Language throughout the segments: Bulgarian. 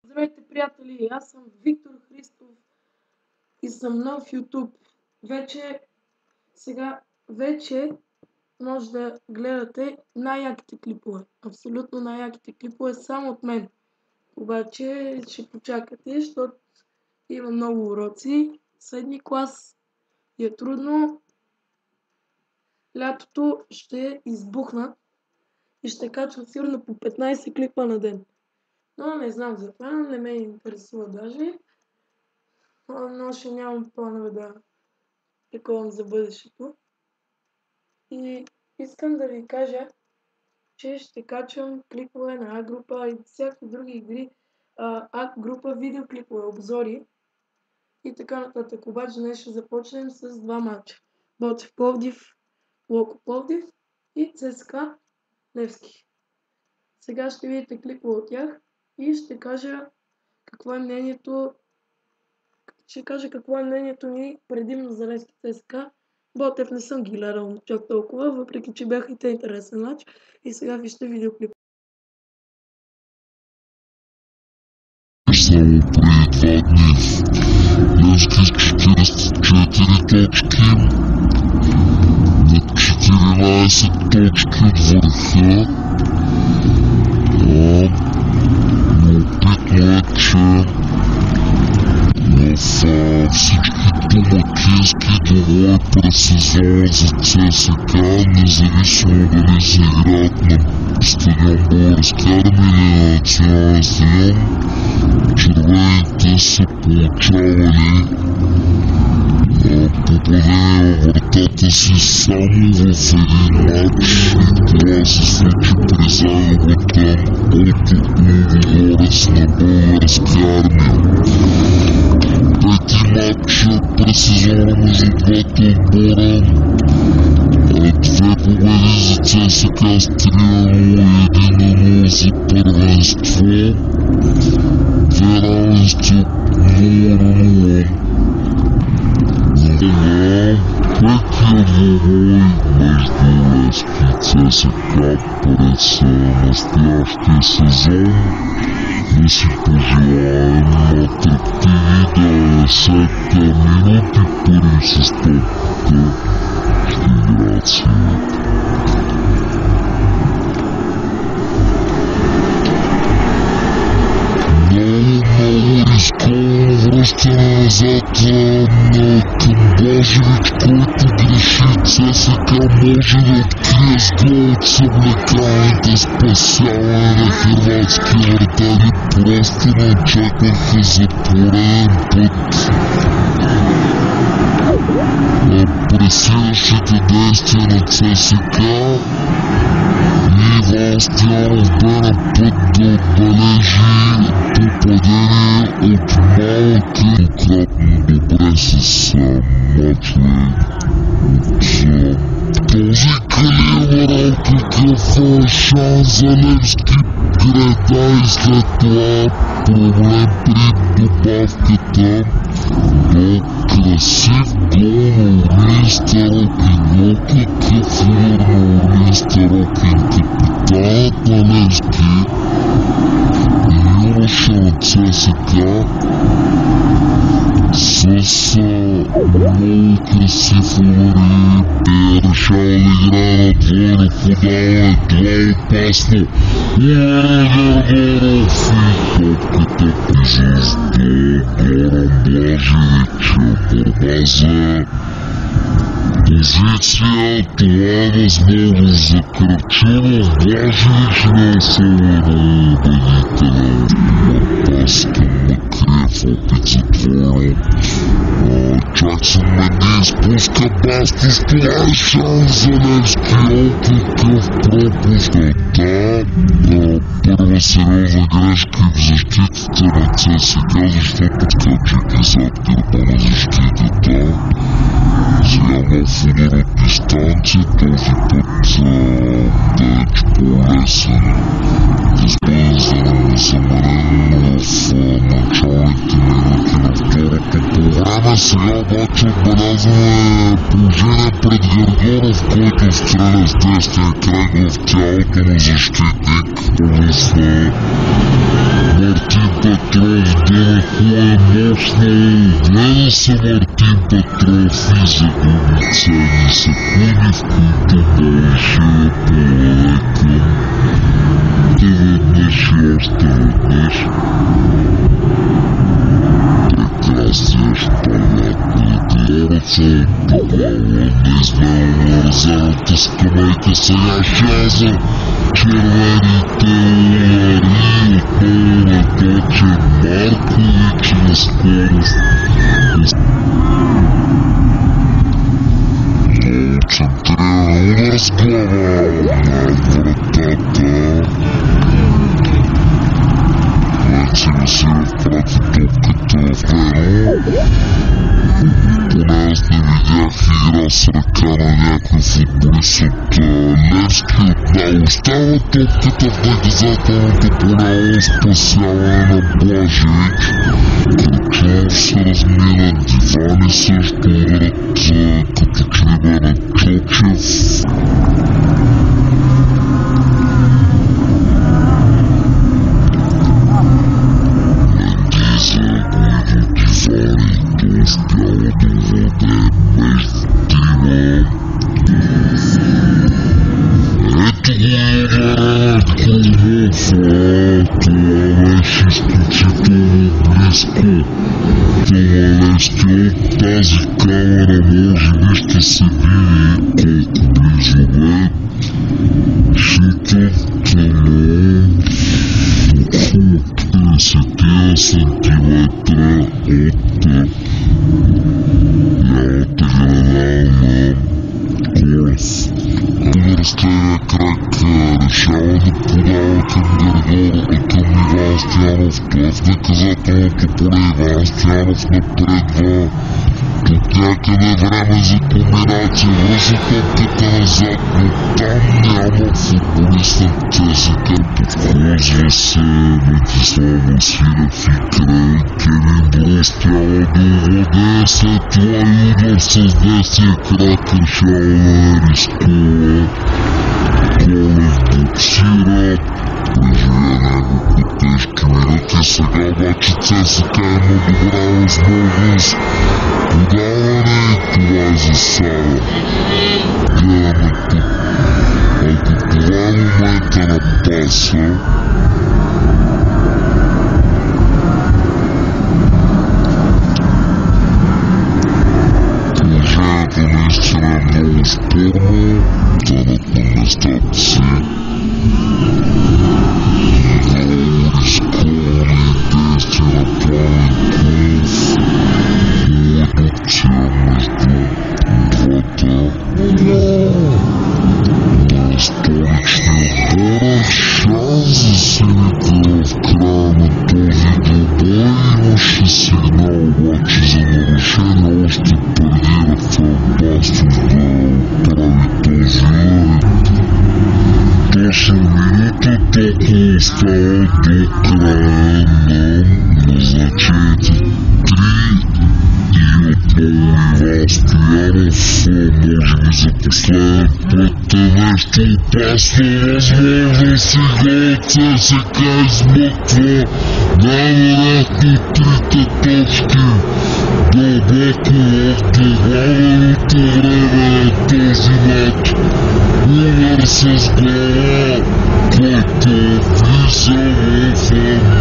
Здравейте, приятели! Аз съм Виктор Христов и съм нов в YouTube. Вече може да гледате най-яките клипове. Абсолютно най-яките клипове само от мен. Обаче ще почакате, защото има много уроци. Средни клас и е трудно. Лятото ще избухна и ще качвам сигурно по 15 клипа на ден. Но не знам за това, не ме интересува даже. Но ще нямам планове да таковам за бъдещето. И искам да ви кажа, че ще качвам клипове на А-група и всякакви други игри. А-група, видеоклипове, обзори и така нататък. Обаче днес ще започнем с два матча. Ботев Пловдив, Локо Пловдив и ЦСКА Левски. Сега ще видите клипове от тях и ще кажа какво е мнението. Ми предимно за Левски ЦСКА. Ботев не съм ги гледал чак толкова, въпреки че бяха и те интересен матч. И сега вижте видеоклип. Само преди 2 дни Левски с 44 точки на 14 точки от върха. Любопитно е, че в всички домакински домове през сезона за ЦСКА, независимо дали се играят на стадион Българска армия или на национален стадион, червените са получавали попадение във вратата си само в един матч и това се случи при загубата от Лудогорец на Българска армия. Пети матч през сезона между двата отбора. 2 победи за ЦСКА с 3-0 и 1-0 за първенство. 2 равенства 0-0. Петия двубой между Левски и ЦСКА през настоящия сезон. Да си пожелаем атрактивни 90 минути. Първи с топката ще играят силата. Много рисковано връщане назад към Божевич, който греши. ЦСКА може да открие с гол от съблекаването, спасяване на хърватски вратари. Просто не очакваха за пореден път пресилващите действия на ЦСКА. Иван Стоянов бе на път да отбележи попадение от малък двукратно добре с мачове от този калибър. Какъв шанс за Левски греда и след това проблем при добавката до красив гол на Орлин Старокин. Какъв удар на Орлин Старокин, капитанът на Левски и юноша на ЦСКА с много красив удар и решава да играе на двойно подаване. Това опасно. Гергоров и топката призъжда Горан Блажевич. Борба за позиция. Това е възможност за Кръчунов. Блажевич не е особено убедителен. Пас към Макриев, опит за двойно. Джаксън Менди спуска Бастос. Това е шанс за Левски. Какъв пропуск. Първа сериозна грешка в защитата на ЦСКА, защото скачайки зад гърба на защитата. Сега нов удар от дистанция, този път далеч по-лесен. Разбира се, да не замерен в началните минути на второто по време. Сега обаче отбелязваме положение пред Гергоров, който стреля с десния крак в тялото на защитник. Мартин Петров, дълъг е мощно, гледа се Мартин Петров и загуби ценни секунди, в които можеше да поведе към веднъж и още веднъж прекрасния шпагат на главата. Тогава неизменно разената скамейка сега шаза червените удари отново наточен Маркович на скорост. Много центриран удар с глава над вратата. Вече Василев прати топката в него. Поне аз не видях игра с ръка на някой футболист от Левски. Отново остава топката в наказателното поле, спасяване на Блажевич. Кръчов се размина, Дивани също ударът като че ли бе на Чочев. Успяла да владее между трима. Ето го ударът Кормов. Това беше изключително близко. Томалевски от тази камера може би ще се види колко близо бе. Шутът му около 50 сантиметра от лявата генерална Колев. Разтегля крак, решава да подава към Григор, към Иван Стоянов. Той в наказателното поле Иван Стоянов напредва. От някъде време за комбинация, връза топката назад, но там няма футболист на ЦСКА. Подхлъзва се Митислав Василев и край. Кевин Бро успява да овладее, след това и удар с десния крак решава да рискува. Колев боксира, преживя няколко тежки минути, сега обаче ЦСКА има добра възможност. Подаване и това е засада. Гледаме тук. Ако това е момента на паса, положението наистина е много спорно. Дадат на местата си. Много рисковани действия на Пламен Колев. Продукция между двата. Столичния хора, шанс за сините в края на този двубой. Имаше сигнал обаче за нарушение още преди Рафаел Бастос да прави този удар. Точно минута толкова остава до края на назначените 3. И отново Иван Стоянов, може би за последен път нещо опасно, възможност и гол ЦСКА измъква най-вероятно трите точки дълбоко в добавеното време на този матч. Удар с глава, който влиза в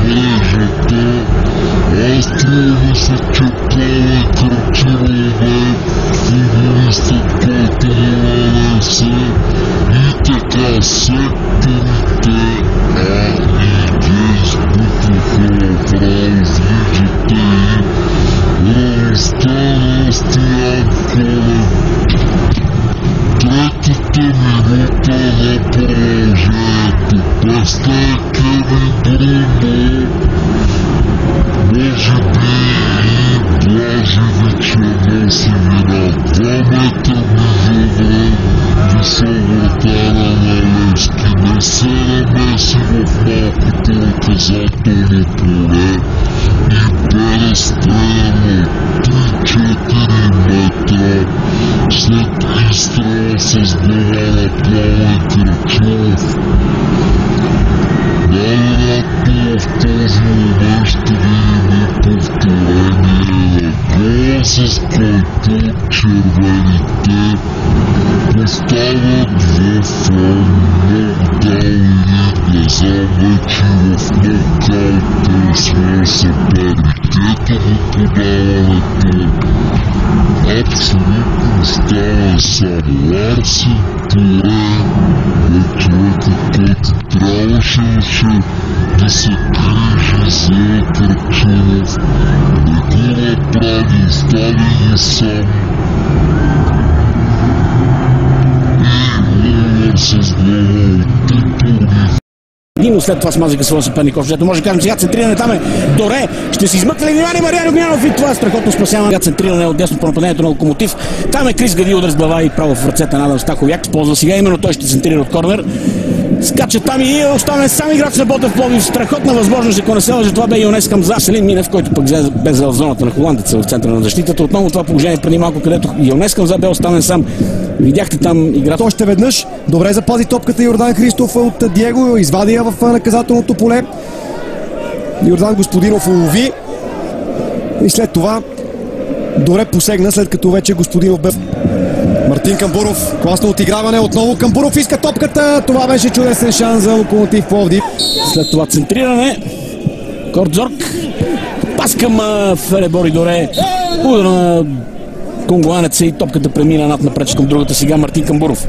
мрежата. Аз това мисля, че Павел Кръчинов е футболистът, който му се и така секторите А и Г избутваха направо, виждате и равността на Стоян Колев. Третата минута на продължението. Пасна Кевин Бруно. Може би и Блажевич носи вина. 2 метра мизове висок вратара на Левски. Не се намеси в малкото наказателно поле и бе разстреляно 3-4 метра след изстрела с глава на Пламен Кръчов. Най-вероятно в този момент ще който червените поставят в много дълги глаза вече в нокаута своя съперник. Ето го подаването. Абсолютно остава само Ларсен. Торе е човекът, който трябваше да се грижи за Кръчунов. Не го направи, остави ги сам. И Лулър с глава от титулни. Димо след това смазаха своя съперник. Общо може да кажем сега центриране там е Доре. Ще се измъкне ли внимание Мариан Огнянов и това е страхотно спасяване. Сега центриране от дясно по нападението на Локомотив. Там е Крис Гади, удар с глава и право в ръцете на Адам Стаховяк. Ползва сега именно той ще центрира от корнер. Скача там и оставен сам играч на Ботев Пловдив. Страхотна възможност, ако не се лъжа, това бе Йонес Хамза. Селин Минев, който пък бе взел в зоната на холандеца в центъра на защитата. Отново това положение преди малко, където Йонес Хамза бе оставен сам. Видяхте там играта. Още веднъж добре запази топката Йордан Христов от Диего, извади я в наказателното поле. Йордан Господинов улови и след това добре посегна, след като вече Господинов бе. Мартин Камбуров, класно отиграване, отново Камбуров иска топката, това беше чудесен шанс за Локомотив Пловдив. След това центриране, Кордзорг, пас към Феребори Доре, удар на конгуанеца и топката премина над напред към другата сега Мартин Камбуров.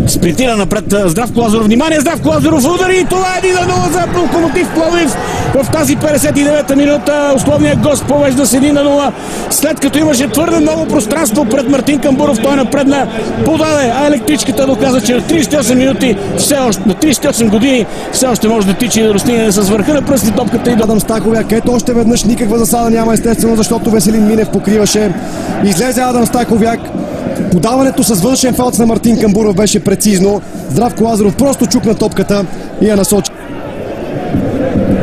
Спринтира напред Здравко Лазаров. Внимание, Здравко Лазаров удари и това е 1-0 за Локомотив Пловдив. В тази 59-та минута условният гост повежда с 1-0. След като имаше твърде много пространство пред Мартин Камбуров, той напредна, подаде, а електричката доказа, че на 38 минути, все още, на 38 години, все още може да тичи и да достигне с върха на пръсти топката и Адам Стаховяк, ето още веднъж никаква засада няма, естествено, защото Веселин Минев покриваше. Излезе Адам Стаховяк. Подаването с външен фалт на Мартин Камбуров беше прецизно. Здравко Лазаров просто чукна топката и я насочи.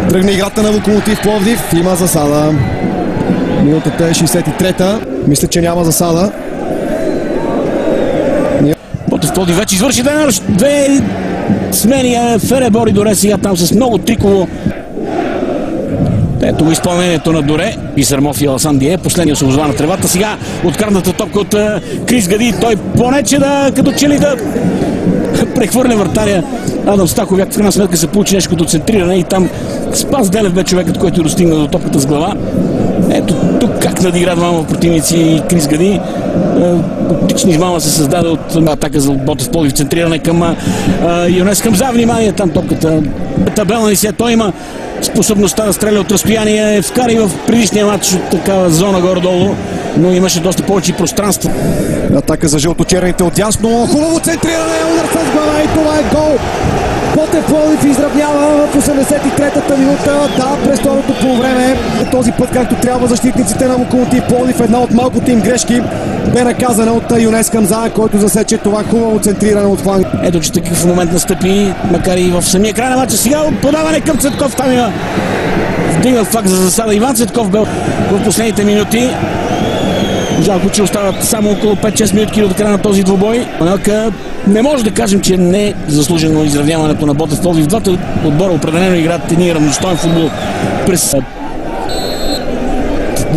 Тръгна играта на Локомотив Пловдив. Има засада. Минутата е 63-та. Мисля, че няма засада. Ботев Пловдив вече извърши две смени. Феребори Доре сега там с много триково. Ето го изпълнението на Доре. Писармов и Аласан Дие. Последния освобождава на тревата. Сега открадната топка от Крис Гади. Той понече да, като че ли да прехвърля вратаря. Адам Стаховяк в крайна сметка се получи нещо като центриране и там Спас Делев бе човекът, който достигна до топката с глава. Ето тук как надигра двама противници и Крис Гади. Отлична измама се създаде от атака за Ботев Пловдив. Центриране към Йонес Хамза. Внимание, там топката табелна и сега той има способността да стреля от разстояние. Вкара и в предишния матч от такава зона горе-долу, но имаше доста повече пространство. Атака за жълточерните от дясно. Хубаво центриране, удар с глава и това е гол. Ботев Пловдив изравнява в 83-та минута. Да, през второто полувреме. Този път, както трябва, защитниците на Локомотив Пловдив, една от малкото им грешки бе наказана от Йонес Хамза, който засече това хубаво центриране от фланг. Ето, че такъв момент настъпи, макар и в самия край на матча. Сега подаване към Цветков. Там има вдигнал факт за засада. Иван Цветков бе в последните минути. Жалко, че остават само около 5-6 минутки до края на този двубой. Панелка, не може да кажем, че не е заслужено изравняването на Ботев Пловдив. Двата отбора определено играят един равностоен футбол през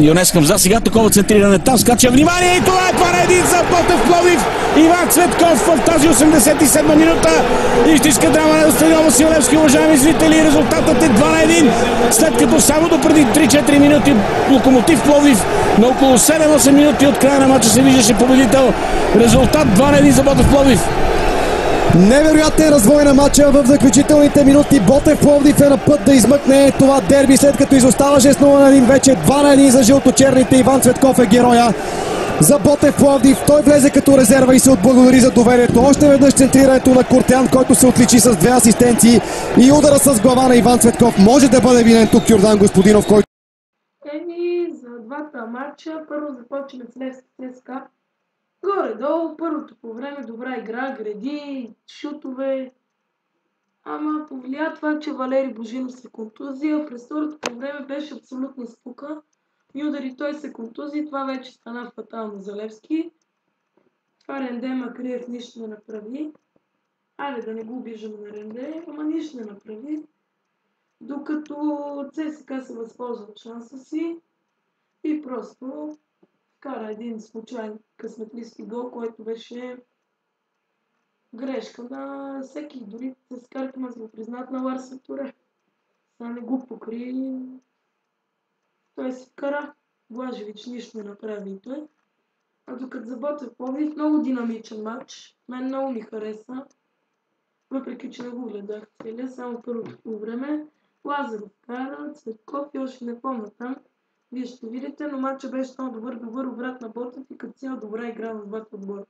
Йонес Хамза. Сега такова центриране. Там скача. Внимание! И това е 2-1 за Ботев Пловдив. Иван Цветков в тази 87-та минута. Истинска драма на стадион Васил Левски, уважаеми зрители. Резултатът е 2-1. След като само до преди 3-4 минути Локомотив Пловдив на около 7-8 минути от края на матча се виждаше победител. Резултат 2-1 за Ботев Пловдив. Невероятен развой на матча в заключителните минути. Ботев Пловдив е на път да измъкне това дерби, след като изоставаше с 0-1, вече 2-1 за жълточерните. Иван Цветков е героя за Ботев Пловдив. Той влезе като резерва и се отблагодари за доверието. Още веднъж центрирането на Кортян, който се отличи с 2 асистенции, и удара с глава на Иван Цветков. Може да бъде винен тук Йордан Господинов, който... За двата матча първо започваме с Левски ЦСКА. Горе-долу, първото по време добра игра, гради, шутове. Ама повлия това, че Валери Божинов се контузия. През второто по време беше абсолютна скука. И удари той се контузи, това вече стана фатално за Левски. Това Ренде Макриев нищо не направи. Айде да не го обиждаме на Ренде, ама нищо не направи. Докато ЦСКА се възползва от шанса си и просто вкара един случайен късметлийски гол, който беше грешка на всеки. Дори с карта ме го признат на Ларсен Туре. Сега не го покри. Той си вкара. Блажевич нищо не направи и той. А докато за Ботев Пловдив, много динамичен матч. Мен много ми хареса. Въпреки че не го гледах целия, само първото по време. Лазаров кара, Цветков и още не помня там. Вие ще видите, но матчът беше много добър обрат на Ботев и като цяло добра игра на двата отбора.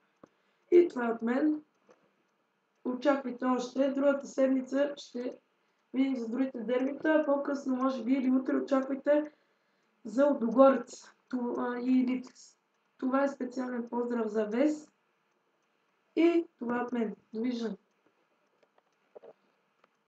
И това е от мен. Очаквайте още. Другата седмица ще видим за другите дербита, а по-късно, може би, или утре очаквайте за Лудогорец и Липец. Това е специален поздрав за Вес. И това от мен. Довиждане.